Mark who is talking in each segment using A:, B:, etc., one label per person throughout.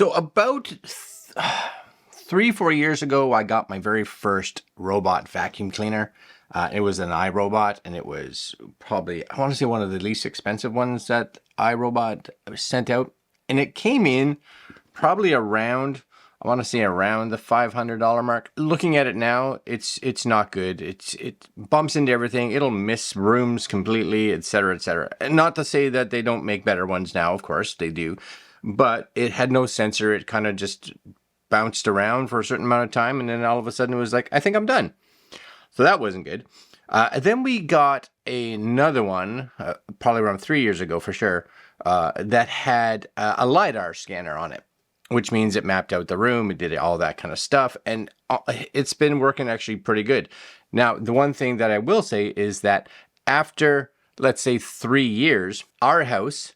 A: So about 3-4 years ago, I got my very first robot vacuum cleaner. It was an iRobot, and it was probably, I want to say, one of the least expensive ones that iRobot sent out. And it came in probably around, I want to say around the $500 mark. Looking at it now, it's not good. It bumps into everything. It'll miss rooms completely, etc., etc. And not to say that they don't make better ones now, of course they do. But it had no sensor. It kind of just bounced around for a certain amount of time, and then all of a sudden it was like, I think I'm done. So that wasn't good. Then we got another one, probably around 3 years ago for sure, that had a Lidar scanner on it, which means it mapped out the room, it did all that kind of stuff, and it's been working actually pretty good. Now, the one thing that I will say is that after, let's say, 3 years, our house,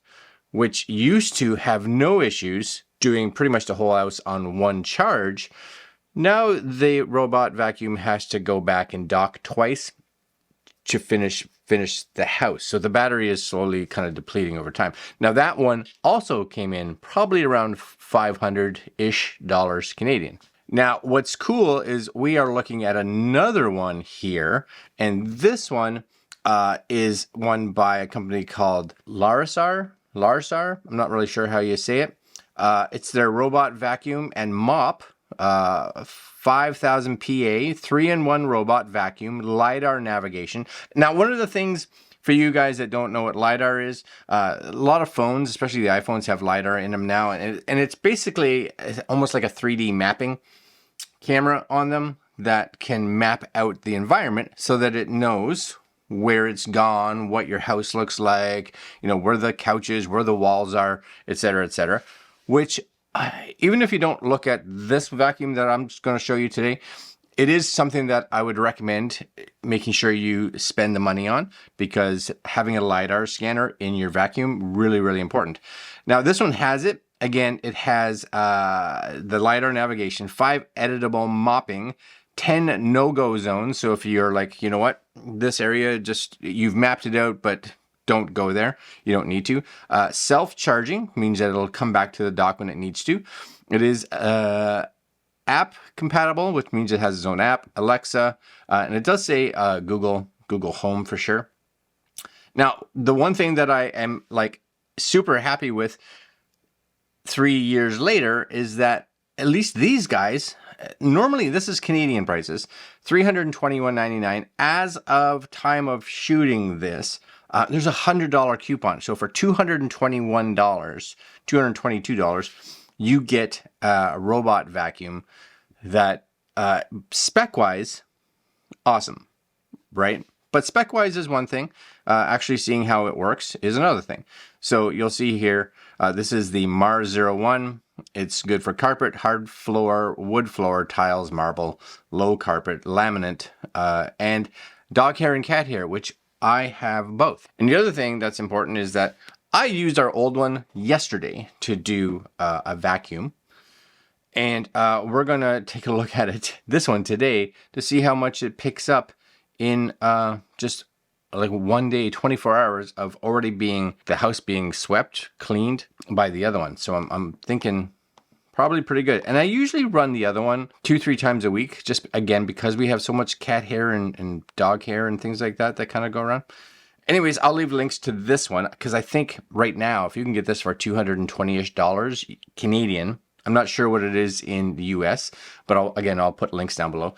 A: which used to have no issues doing pretty much the whole house on one charge, now the robot vacuum has to go back and dock twice to finish the house. So the battery is slowly kind of depleting over time. Now that one also came in probably around $500-ish Canadian. Now what's cool is we are looking at another one here, and this one is one by a company called Laresar. I'm not really sure how you say it. It's their robot vacuum and mop, 5000 PA, 3-in-1 robot vacuum, Lidar navigation. Now, one of the things for you guys that don't know what Lidar is, a lot of phones, especially the iPhones, have Lidar in them now, and it's basically almost like a 3D mapping camera on them that can map out the environment so that it knows where it's gone, what your house looks like, you know, where the couch is, where the walls are, etc., etc. Which, even if you don't look at this vacuum that I'm just going to show you today, it is something that I would recommend making sure you spend the money on, because having a Lidar scanner in your vacuum, really, really important. Now, this one has it. Again, it has the Lidar navigation, 5 editable mopping, 10 no-go zones. So if you're like, you know what, this area, just, you've mapped it out, but don't go there. You don't need to. Self-charging means that it'll come back to the dock when it needs to. It is app compatible, which means it has its own app, Alexa, and it does say Google Home for sure. Now, the one thing that I am like super happy with 3 years later is that at least these guys, normally this is Canadian prices, $321.99. As of time of shooting this, there's a $100 coupon. So for $222, you get a robot vacuum that spec-wise, awesome, right? But spec-wise is one thing. Actually seeing how it works is another thing. So you'll see here, this is the Mars01. It's good for carpet, hard floor, wood floor, tiles, marble, low carpet, laminate, and dog hair and cat hair, which I have both. And the other thing that's important is that I used our old one yesterday to do a vacuum. And we're gonna take a look at it, this one today, to see how much it picks up in just like one day, 24 hours of already being, the house being swept, cleaned by the other one. So I'm thinking probably pretty good. And I usually run the other one 2-3 times a week, just again, because we have so much cat hair and dog hair and things like that kind of go around. Anyways, I'll leave links to this one, because I think right now, if you can get this for $220-ish Canadian, I'm not sure what it is in the US, but I'll put links down below.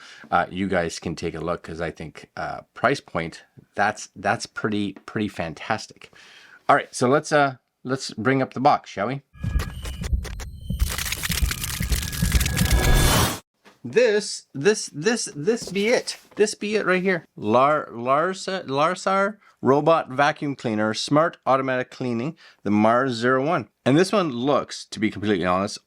A: You guys can take a look, because I think price point, that's pretty fantastic. All right, so let's bring up the box, shall we? This be it. This be it right here. Laresar Robot Vacuum Cleaner, Smart Automatic Cleaning, the Mars01. And this one looks, to be completely honest,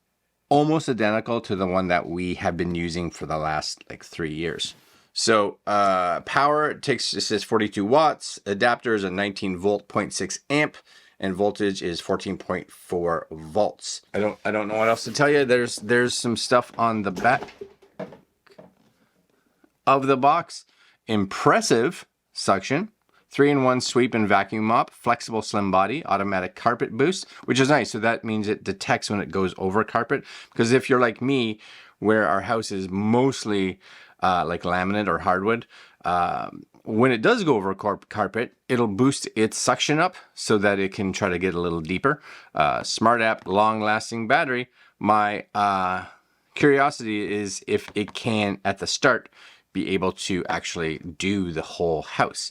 A: almost identical to the one that we have been using for the last like 3 years. So power, it says 42 watts. Adapter is a 19 volt, 0.6 amp. And voltage is 14.4 volts. I don't know what else to tell you. There's some stuff on the back of the box. Impressive suction. 3-in-1 sweep and vacuum mop, flexible slim body, automatic carpet boost, which is nice. So that means it detects when it goes over carpet. Because if you're like me, where our house is mostly like laminate or hardwood, when it does go over carpet, it'll boost its suction up so that it can try to get a little deeper. Smart app, long-lasting battery. My curiosity is if it can, at the start, be able to actually do the whole house.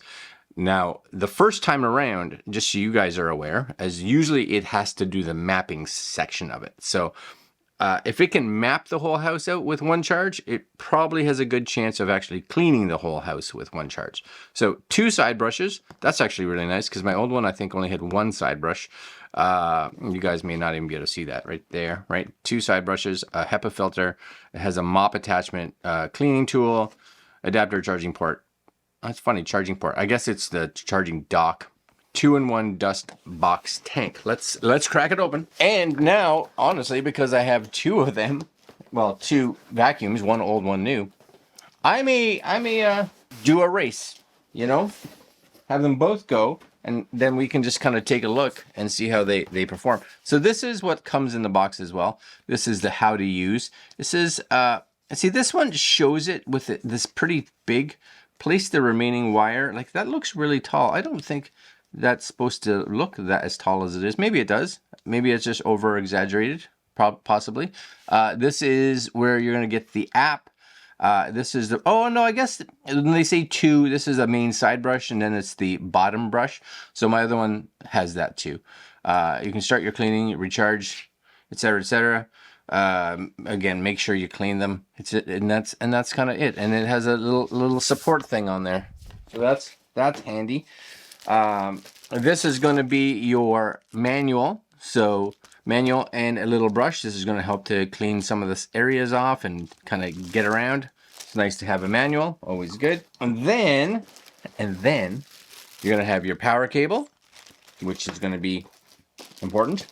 A: Now, the first time around, just so you guys are aware, as usually it has to do the mapping section of it. So if it can map the whole house out with one charge, it probably has a good chance of actually cleaning the whole house with one charge. So 2 side brushes, that's actually really nice because my old one I think only had 1 side brush. You guys may not even be able to see that right there, right? 2 side brushes, a HEPA filter, it has a mop attachment, cleaning tool, adapter charging port. That's funny, charging port. I guess it's the charging dock. 2-in-1 dust box tank. Let's crack it open. And now, honestly, because I have 2 of them, well, 2 vacuums, 1 old, 1 new, I may do a race, you know, have them both go, and then we can just kind of take a look and see how they perform. So this is what comes in the box as well. This is the how to use. This is see, this one shows it with this pretty big. Place the remaining wire. Like, that looks really tall. I don't think that's supposed to look that as tall as it is. Maybe it does. Maybe it's just over exaggerated, possibly. This is where you're going to get the app. This is the, oh no, I guess when they say 2, this is a main side brush and then it's the bottom brush. So my other one has that too. You can start your cleaning, recharge, etc., etc. Again, make sure you clean them. And that's kind of it. And it has a little support thing on there, so that's handy. This is going to be your manual. So manual and a little brush. This is going to help to clean some of the areas off and kind of get around. It's nice to have a manual, always good. And then you're going to have your power cable, which is going to be important.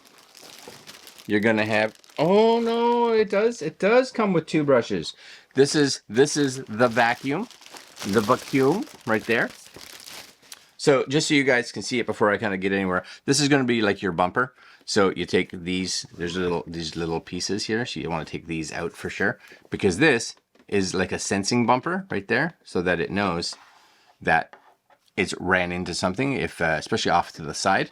A: You're going to have, oh no, it does come with 2 brushes. This is the vacuum right there. So just so you guys can see it before I kind of get anywhere, this is going to be like your bumper. So you take these, there's these little pieces here. So you want to take these out for sure, because this is like a sensing bumper right there, so that it knows that it's ran into something, if especially off to the side.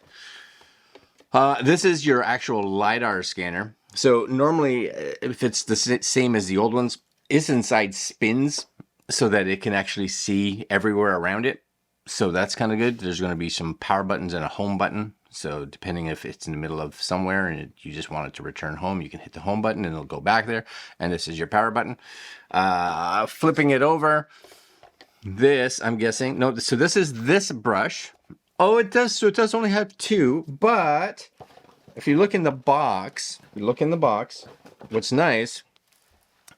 A: This is your actual Lidar scanner. So normally, if it's the same as the old ones, this inside spins so that it can actually see everywhere around it. So that's kind of good. There's going to be some power buttons and a home button. So depending if it's in the middle of somewhere and you just want it to return home, you can hit the home button and it'll go back there. And this is your power button. Flipping it over, this, I'm guessing, no, so this is this brush. Oh, it does. So it does only have 2, but if you look in the box, what's nice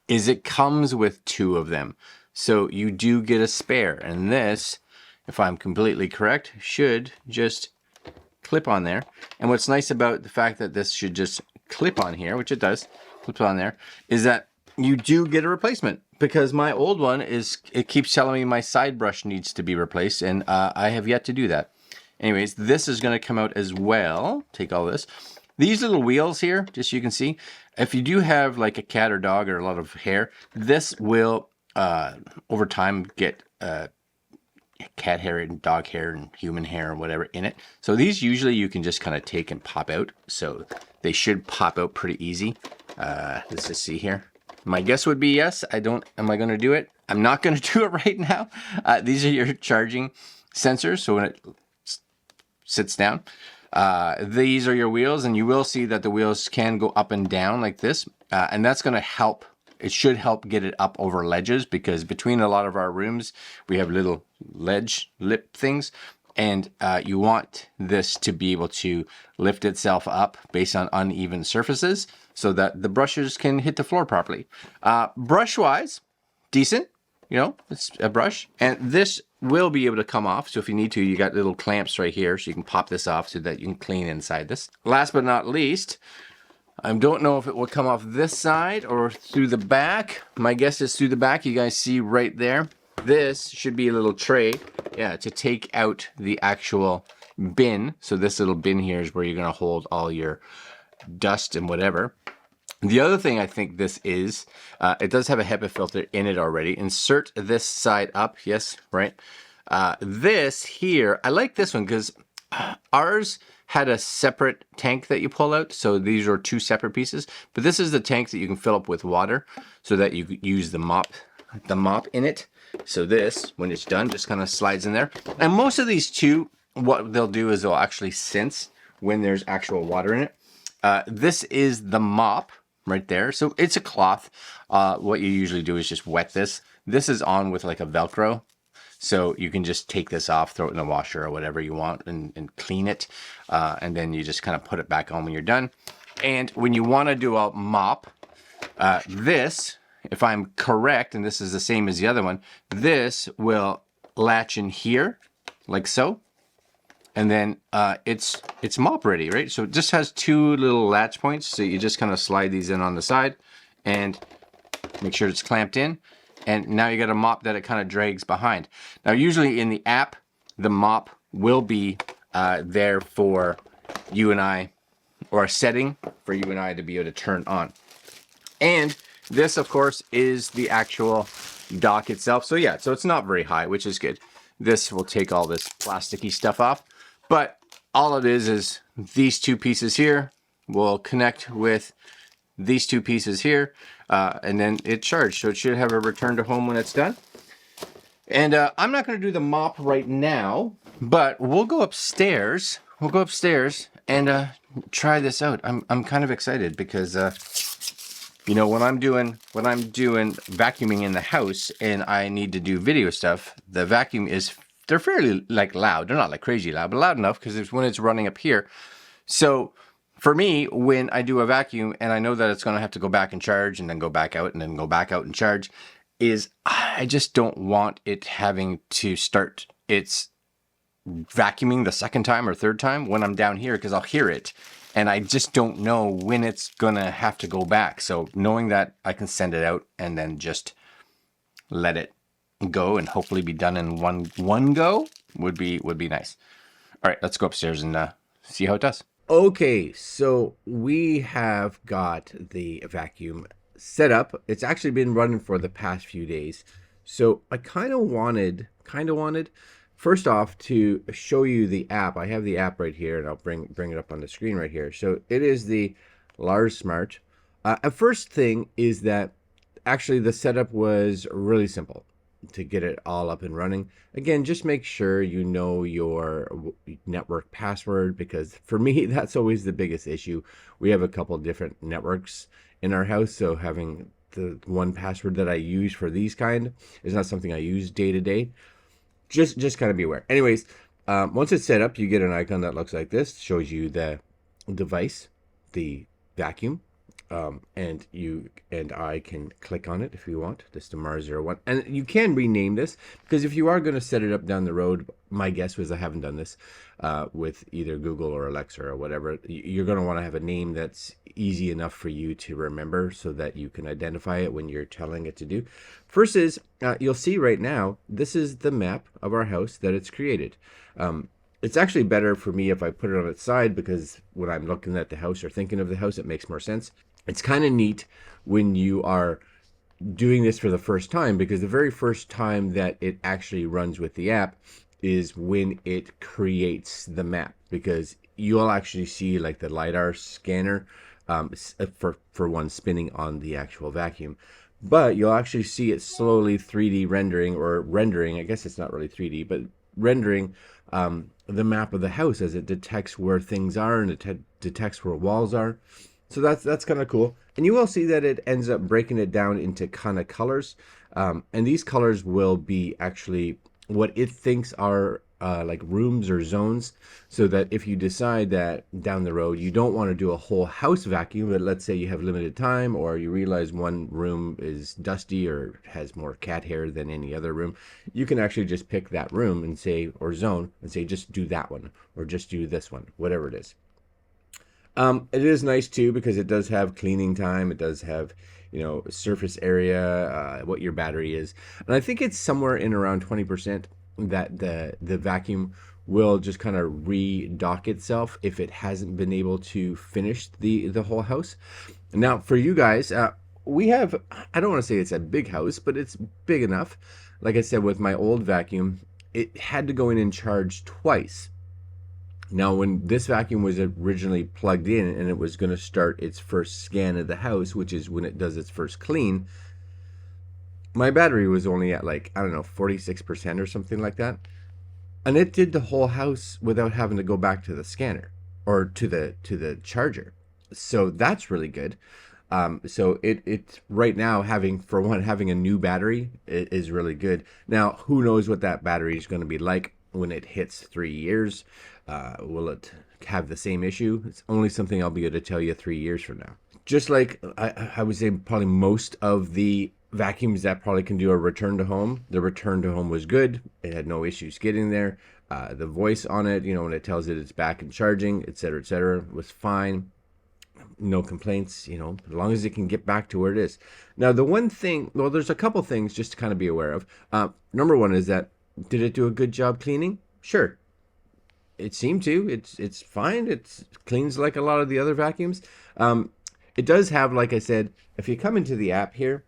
A: is it comes with 2 of them. So you do get a spare, and this, if I'm completely correct, should just clip on there. And what's nice about the fact that this should just clip on here, which it does, clip on there, is that you do get a replacement, because my old one it keeps telling me my side brush needs to be replaced, and I have yet to do that. Anyways, this is going to come out as well. Take all this. These little wheels here, just so you can see, if you do have like a cat or dog or a lot of hair, this will, over time, get cat hair and dog hair and human hair or whatever in it. So these usually you can just kind of take and pop out. So they should pop out pretty easy. Let's just see here. My guess would be yes. Am I going to do it? I'm not going to do it right now. These are your charging sensors. So when it sits down, these are your wheels, and you will see that the wheels can go up and down like this, and that's going to help. It should help get it up over ledges, because between a lot of our rooms we have little ledge lip things, and you want this to be able to lift itself up based on uneven surfaces so that the brushes can hit the floor properly. Brush wise, decent. You know, it's a brush, and this will be able to come off. So if you need to, you got little clamps right here, so you can pop this off so that you can clean inside this. Last but not least, I don't know if it will come off this side or through the back. My guess is through the back. You guys see right there. This should be a little tray Yeah, to take out the actual bin. So this little bin here is where you're going to hold all your dust and whatever. The other thing I think this is, it does have a HEPA filter in it already. Insert this side up. Yes, right. This here, I like this one because ours had a separate tank that you pull out. So these are two separate pieces. But this is the tank that you can fill up with water so that you can use the mop in it. So this, when it's done, just kind of slides in there. And most of these too, what they'll do is they'll actually sense when there's actual water in it. This is the mop right there. So it's a cloth. What you usually do is just wet this. This is on with like a Velcro. So you can just take this off, throw it in the washer or whatever you want and clean it. And then you just kind of put it back on when you're done. And when you want to do a mop, this, if I'm correct, and this is the same as the other one, this will latch in here like so. And then it's mop ready, right? So it just has two little latch points. So you just kind of slide these in on the side and make sure it's clamped in. And now you got a mop that it kind of drags behind. Now, usually in the app, the mop will be there for you and I, or a setting for you and I to be able to turn on. And this, of course, is the actual dock itself. So yeah, so it's not very high, which is good. This will take all this plasticky stuff off. But all it is these two pieces here will connect with these two pieces here, and then it charged. So it should have a return to home when it's done. And I'm not going to do the mop right now, but we'll go upstairs. We'll go upstairs and try this out. I'm kind of excited because you know, when I'm doing vacuuming in the house and I need to do video stuff, the vacuum they're fairly like loud. They're not like crazy loud, but loud enough because it's when it's running up here. So for me, when I do a vacuum and I know that it's going to have to go back and charge and then go back out and then go back out and charge, I just don't want it having to start its vacuuming the second time or third time when I'm down here, because I'll hear it and I just don't know when it's going to have to go back. So knowing that I can send it out and then just let it go and hopefully be done in one go would be nice. All right, let's go upstairs and see how it does. Okay, so we have got the vacuum set up. It's actually been running for the past few days. So I kind of wanted first off to show you the app. I have the app right here and I'll bring it up on the screen right here. So it is the Laresar Smart. First thing is that actually the setup was really simple to get it all up and running. Again, just make sure you know your network password, because for me, that's always the biggest issue. We have a couple different networks in our house, so having the one password that I use for these kind is not something I use day to day. Just kind of be aware. Anyways, once it's set up, you get an icon that looks like this. Shows you the device, the vacuum, and you and I can click on it if you want. This is the Mars01, and you can rename this, because if you are going to set it up down the road, my guess was I haven't done this with either Google or Alexa or whatever. You're going to want to have a name that's easy enough for you to remember so that you can identify it when you're telling it to do. First is you'll see right now, this is the map of our house that it's created. It's actually better for me if I put it on its side, because when I'm looking at the house or thinking of the house, it makes more sense. It's kind of neat when you are doing this for the first time, because the very first time that it actually runs with the app is when it creates the map, because you'll actually see like the Lidar scanner for one spinning on the actual vacuum. But you'll actually see it slowly 3D rendering, I guess it's not really 3D, but rendering the map of the house as it detects where things are and it detects where walls are. So that's kind of cool. And you will see that it ends up breaking it down into kind of colors. And these colors will be actually what it thinks are like rooms or zones, so that if you decide that down the road you don't want to do a whole house vacuum, but let's say you have limited time, or you realize one room is dusty or has more cat hair than any other room, you can actually just pick that room and say, or zone, and say just do that one, or just do this one, whatever it is. It is nice too, because it does have cleaning time. It does have, you know, surface area, what your battery is. And I think it's somewhere in around 20%.
B: that the vacuum will just kind of redock itself if it hasn't been able to finish the whole house. Now, for you guys, we have, I don't want to say it's a big house, but it's big enough. Like I said, with my old vacuum, it had to go in and charge twice. Now, when this vacuum was originally plugged in and it was going to start its first scan of the house, which is when it does its first clean, my battery was only at like, I don't know, 46% or something like that. And it did the whole house without having to go back to the scanner or to the charger. So that's really good. So it right now, having, for one, having a new battery is really good. Now, who knows what that battery is going to be like when it hits 3 years? Will it have the same issue? It's only something I'll be able to tell you 3 years from now. Just like I would say, probably most of the vacuums that probably can do a return to home, the return to home was good. It had no issues getting there. The voice on it, when it tells it it's back and charging, etc., was fine. No complaints, as long as it can get back to where it is. Now, the one thing, well, there's a couple things just to kind of be aware of. Number one is that, did it do a good job cleaning? Sure. It seemed to. It's fine. It cleans like a lot of the other vacuums. It does have, like I said, if you come into the app here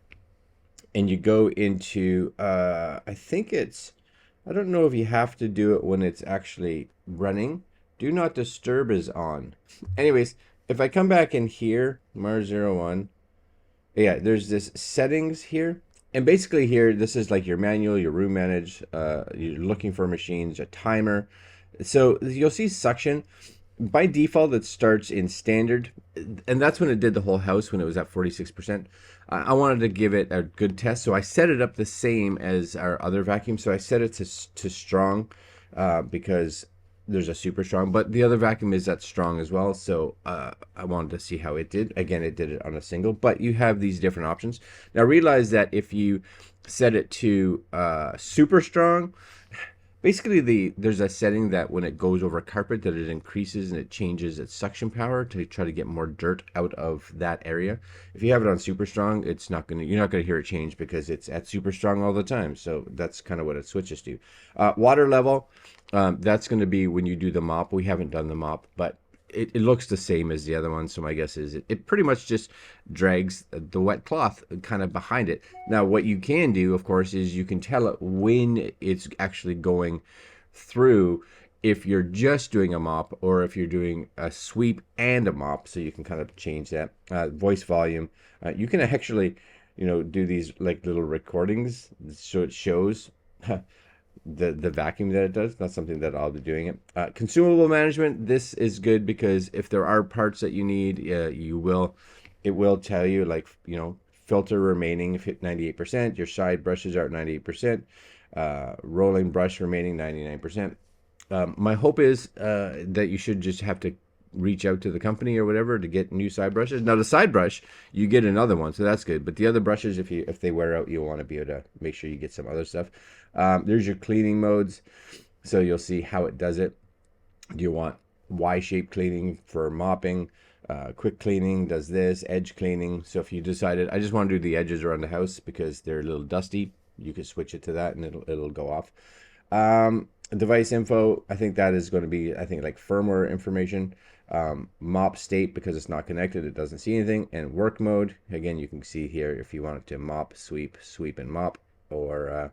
B: and you go into, I think I don't know if you have to do it when it's actually running. Do not disturb is on. Anyways, if I come back in here, Mars01, yeah, there's this settings here. And basically here, this is like your manual, your room manage, you're looking for machines, a timer. So you'll see suction. By default, it starts in standard. And that's when it did the whole house, when it was at 46%. I wanted to give it a good test. So I set it up the same as our other vacuum. So I set it to strong because there's a super strong, but the other vacuum is that strong as well. So I wanted to see how it did. Again, it did it on a single, but you have these different options. Now realize that if you set it to super strong, basically there's a setting that when it goes over carpet, that it increases and it changes its suction power to try to get more dirt out of that area. If you have it on super strong, you're not gonna hear it change because it's at super strong all the time. So that's kind of what it switches to. Water level, that's going to be when you do the mop. We haven't done the mop, but it looks the same as the other one. So my guess is it pretty much just drags the wet cloth kind of behind it. Now, what you can do, of course, is you can tell it when it's actually going through, if you're just doing a mop or if you're doing a sweep and a mop. So you can kind of change that. Voice volume. You can actually, do these like little recordings so it shows the vacuum that it does. Not something that I'll be doing it. Consumable management, this is good because if there are parts that you need, it will tell you, like, filter remaining 98%, your side brushes are at 98%, rolling brush remaining 99%. My hope is that you should just have to reach out to the company or whatever to get new side brushes. Now the side brush, you get another one, so that's good. But the other brushes, if they wear out, you'll want to be able to make sure you get some other stuff. There's your cleaning modes, so you'll see how it does it. Do you want Y-shaped cleaning for mopping? Quick cleaning does this, edge cleaning. So if you decided, I just want to do the edges around the house because they're a little dusty, you could switch it to that and it'll go off. Device info, I think that is going to be, like firmware information. Mop state, because it's not connected, it doesn't see anything. And work mode, again, you can see here if you want it to mop, sweep, and mop, or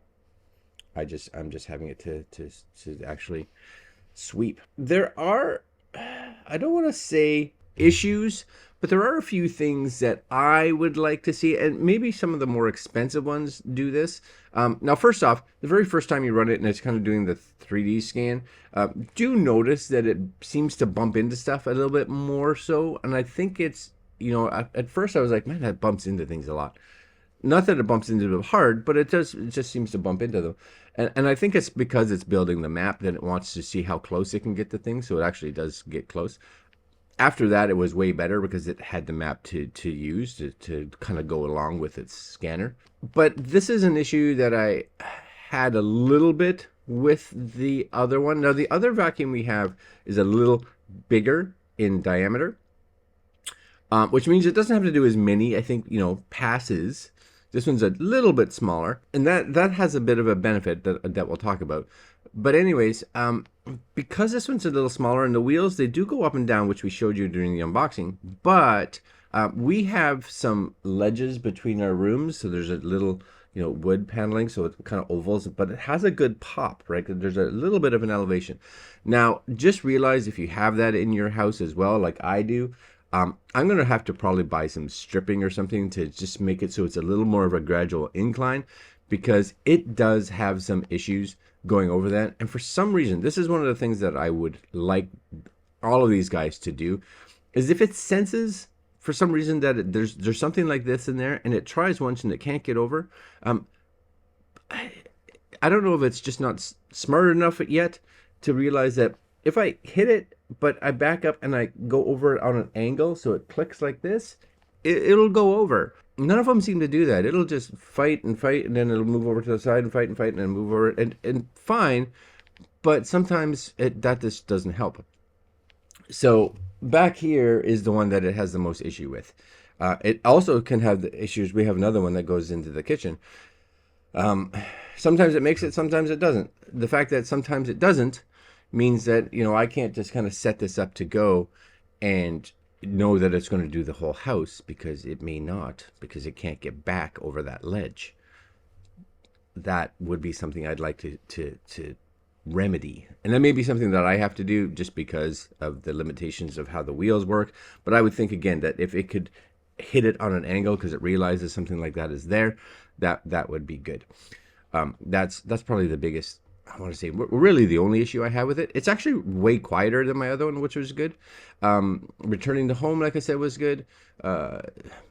B: I'm just having it to actually sweep. There are, I don't want to say issues, but there are a few things that I would like to see, and maybe some of the more expensive ones do this. Now, first off, the very first time you run it and it's kind of doing the 3D scan, do notice that it seems to bump into stuff a little bit more so, and I think it's, at first I was like, man, that bumps into things a lot. Not that it bumps into them hard, but it just seems to bump into them. And I think it's because it's building the map that it wants to see how close it can get to things, so it actually does get close. After that, it was way better because it had the map to use to kind of go along with its scanner. But this is an issue that I had a little bit with the other one. Now, the other vacuum we have is a little bigger in diameter, which means it doesn't have to do as many, I think, passes This one's a little bit smaller, and that has a bit of a benefit that we'll talk about. But anyways, because this one's a little smaller, and the wheels, they do go up and down, which we showed you during the unboxing, but we have some ledges between our rooms, so there's a little, wood paneling, so it kind of ovals, but it has a good pop, right? There's a little bit of an elevation. Now, just realize if you have that in your house as well, like I do, I'm going to have to probably buy some stripping or something to just make it so it's a little more of a gradual incline, because it does have some issues going over that. And for some reason, this is one of the things that I would like all of these guys to do, is if it senses for some reason that there's something like this in there, and it tries once and it can't get over, I don't know if it's just not smart enough yet to realize that if I hit it, but I back up and I go over it on an angle so it clicks like this, it'll go over. None of them seem to do that. It'll just fight, and then it'll move over to the side and fight, and then move over, and fine. But sometimes that just doesn't help. So back here is the one that it has the most issue with. It also can have the issues. We have another one that goes into the kitchen. Sometimes it makes it, sometimes it doesn't. The fact that sometimes it doesn't means that, I can't just kind of set this up to go and know that it's going to do the whole house, because it may not, because it can't get back over that ledge. That would be something I'd like to remedy. And that may be something that I have to do just because of the limitations of how the wheels work. But I would think, again, that if it could hit it on an angle because it realizes something like that is there, that would be good. That's probably the biggest, I want to say, really the only issue I have with it. It's actually way quieter than my other one, which was good. Returning to home, like I said, was good. The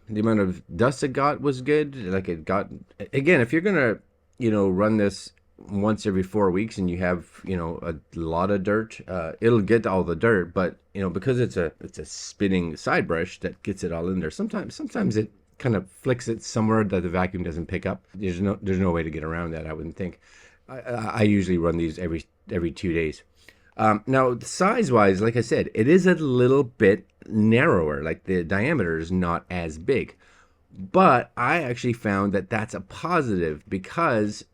B: amount of dust it got was good. Like, it got, again, if you're gonna, run this once every 4 weeks and you have, a lot of dirt, it'll get all the dirt. But because it's a spinning side brush that gets it all in there, sometimes it kind of flicks it somewhere that the vacuum doesn't pick up. There's no way to get around that, I wouldn't think. I usually run these every 2 days. Now, size-wise, like I said, it is a little bit narrower. Like, the diameter is not as big. But I actually found that that's a positive, because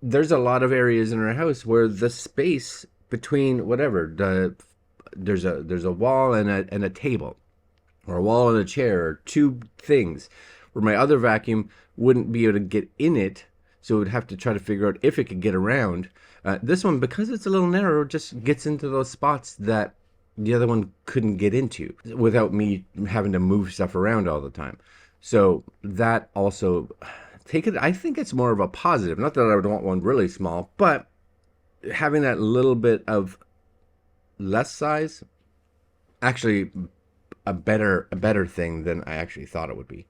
B: there's a lot of areas in our house where the space between whatever, there's a wall and a table, or a wall and a chair, or two things, where my other vacuum wouldn't be able to get in it. So it would have to try to figure out if it could get around. This one, because it's a little narrow, just gets into those spots that the other one couldn't get into without me having to move stuff around all the time. So that also, I think it's more of a positive. Not that I would want one really small, but having that little bit of less size, actually a better thing than I actually thought it would be.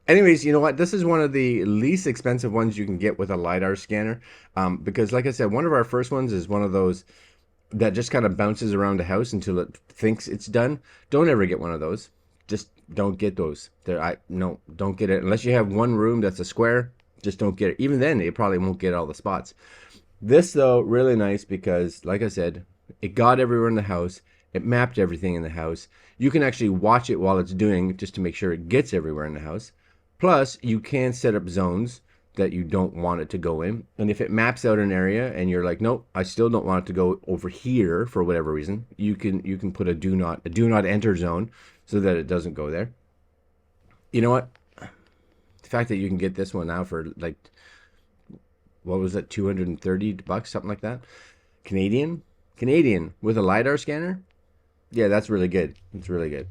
B: Anyways, you know what? This is one of the least expensive ones you can get with a Lidar scanner, because, like I said, one of our first ones is one of those that just kind of bounces around the house until it thinks it's done. Don't ever get one of those. Just don't get those. Don't get it unless you have one room that's a square. Just don't get it. Even then, it probably won't get all the spots. This, though, really nice because, like I said, it got everywhere in the house. It mapped everything in the house. You can actually watch it while it's doing, just to make sure it gets everywhere in the house. Plus, you can set up zones that you don't want it to go in. And if it maps out an area and you're like, nope, I still don't want it to go over here for whatever reason, you can put a do not enter zone so that it doesn't go there. You know what? The fact that you can get this one now for, like, what was it, $230, something like that, Canadian with a Lidar scanner. Yeah, that's really good. It's really good.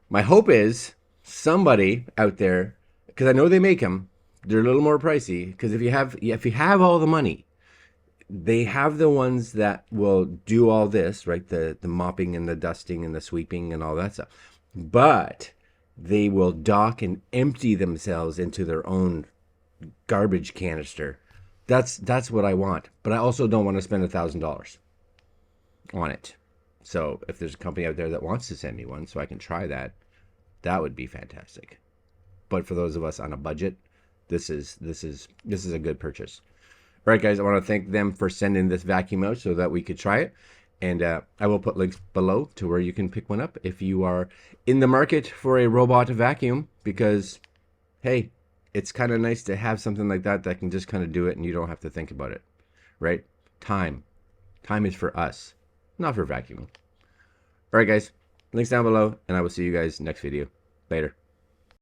B: My hope is somebody out there, because I know they make them, they're a little more pricey, because if you have all the money, they have the ones that will do all this, right? The mopping and the dusting and the sweeping and all that stuff. But they will dock and empty themselves into their own garbage canister. That's what I want. But I also don't want to spend $1,000 on it. So if there's a company out there that wants to send me one so I can try that, that would be fantastic. But for those of us on a budget, this is a good purchase. All right, guys, I want to thank them for sending this vacuum out so that we could try it. And I will put links below to where you can pick one up if you are in the market for a robot vacuum, because, hey, it's kind of nice to have something like that that can just kind of do it and you don't have to think about it, right? Time is for us, not for vacuuming. All right, guys, links down below, and I will see you guys next video. Later.